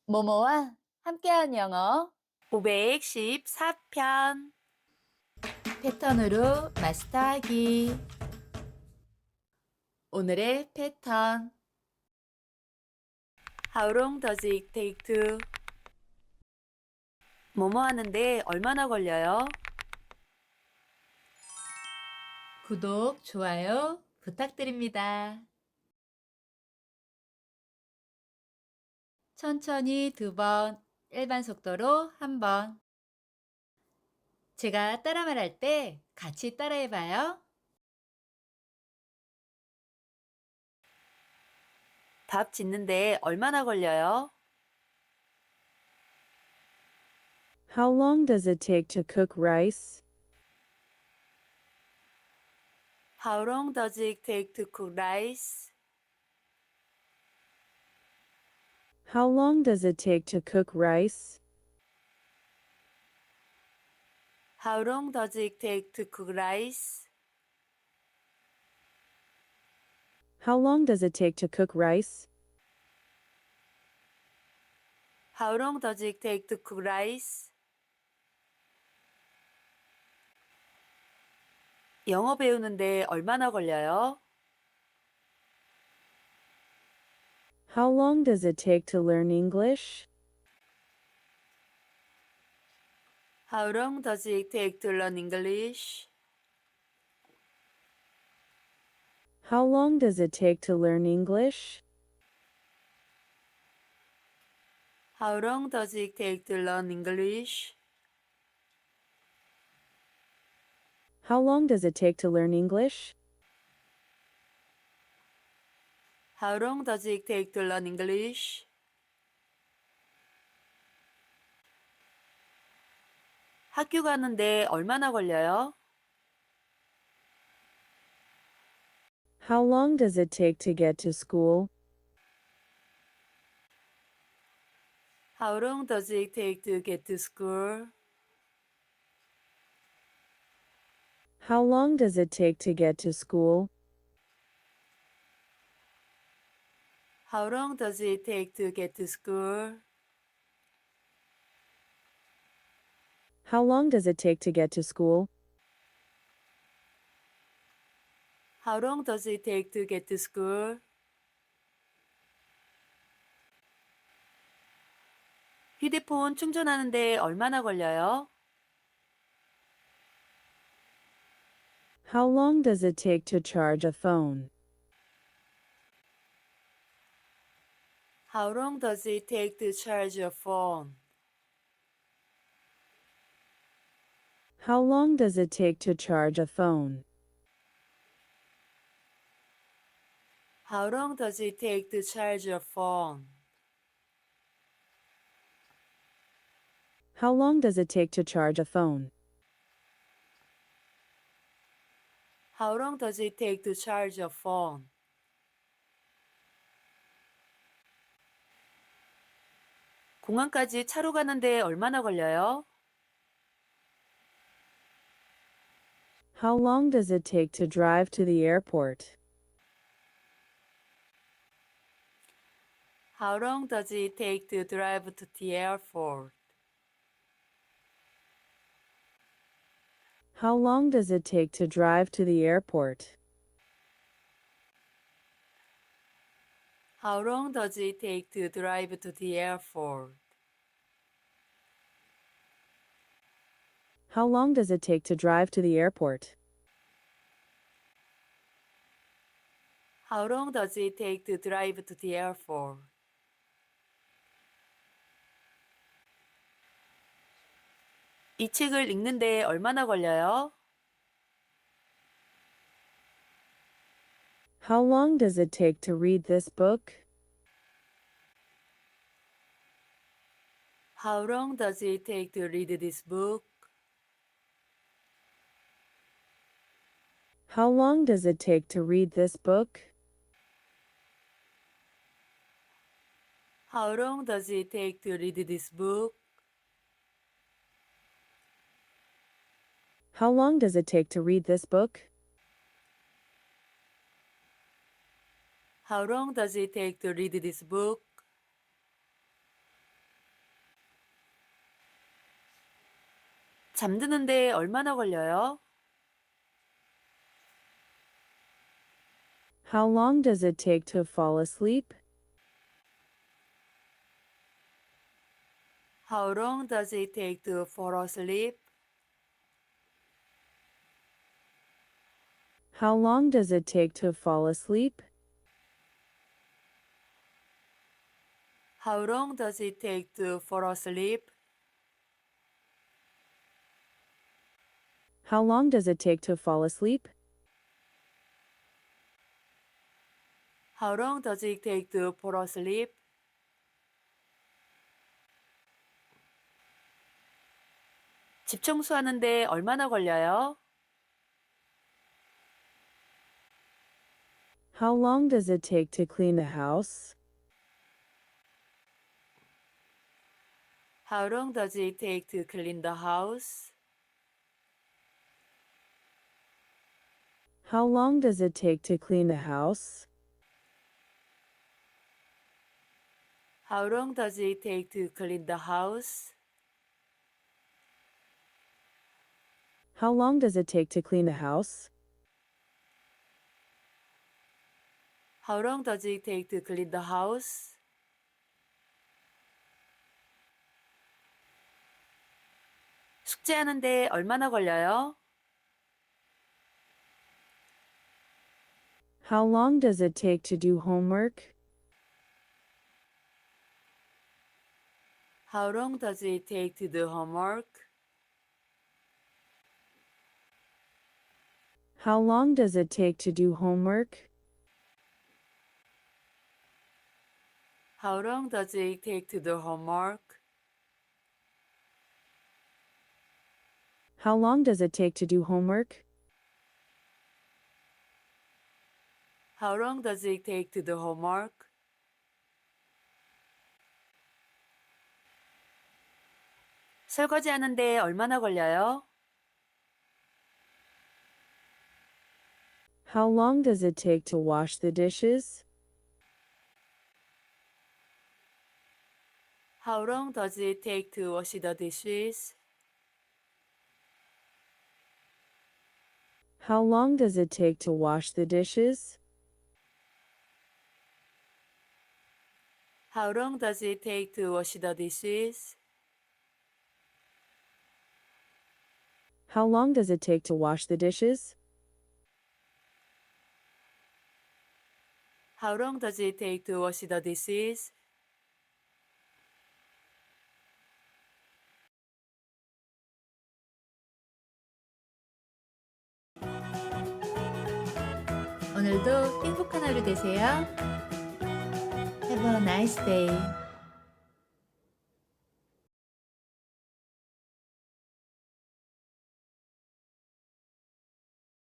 모모와 함께한 영어 514편. 패턴으로 마스터하기. 오늘의 패턴. How long does it take to? 뭐뭐 하는데 얼마나 걸려요? 구독, 좋아요 부탁드립니다. 천천히 2번, 일반 속도로 1번. 제가 따라 말할 때 같이 따라해봐요. 밥 짓는데 얼마나 걸려요? How long does it take to cook rice? How long does it take to cook rice? How long does it take to cook rice? How long does it take to cook rice? How long does it take to cook rice? How long does it take to cook rice? 영어 배우는데 얼마나 걸려요? How long does it take to learn English? How long does it take to learn English? How long does it take to learn English? How long does it take to learn English? How long does it take to learn English? How long does it take to learn English? 학교 가는데 얼마나 걸려요? How long does it take to get to school? How long does it take to get to school? How long does it take to get to school? How long does it take to get to school? How long does it take to get to school? How long does it take to get to school? 휴대폰 충전하는데 얼마나 걸려요? How long does it take to charge a phone? How long does it take to charge your phone? How long does it take to charge a phone? How long does it take to charge your phone? How long does it take to charge a phone? How long does it take to charge your phone? 공항까지 차로 가는데 얼마나 걸려요? How long does it take to drive to the airport? How long does it take to drive to the airport? How long does it take to drive to the airport? How long does it take to drive to the airport? How long does it take to drive to the airport? How long does it take to drive to the airport? 이 책을 읽는데 얼마나 걸려요? How long does it take to read this book? How long does it take to read this book? How long does it take to read this book? How long does it take to read this book? How long does it take to read this book? How long does it take to read this book? 잠드는데 얼마나 걸려요? How long does it take to fall asleep? How long does it take to fall asleep? How long does it take to fall asleep? How long does it take to fall asleep? How long does it take to fall asleep? How long does it take to fall asleep? 집 청소하는데 얼마나 걸려요? How long does it take to clean the house? How long does it take to clean the house? How long does it take to clean the house? How long does it take to clean the house? How long does it take to clean the house? How long does it take to clean the house? 숙제하는데 얼마나 걸려요? How long does it take to do homework? How long does it take to do homework? How long does it take to do homework? How long does it take to do homework? How long does it take to do homework? How long does it take to do homework? 설거지 하는데 얼마나 걸려요? How long does it take to wash the dishes? How long does it take to wash the dishes? How long does it take to wash the dishes? How long does it take to wash the dishes? How long does it take to wash the dishes? How long does it take to wash the dishes? 오늘도 행복한 하루 되세요. Have a nice day.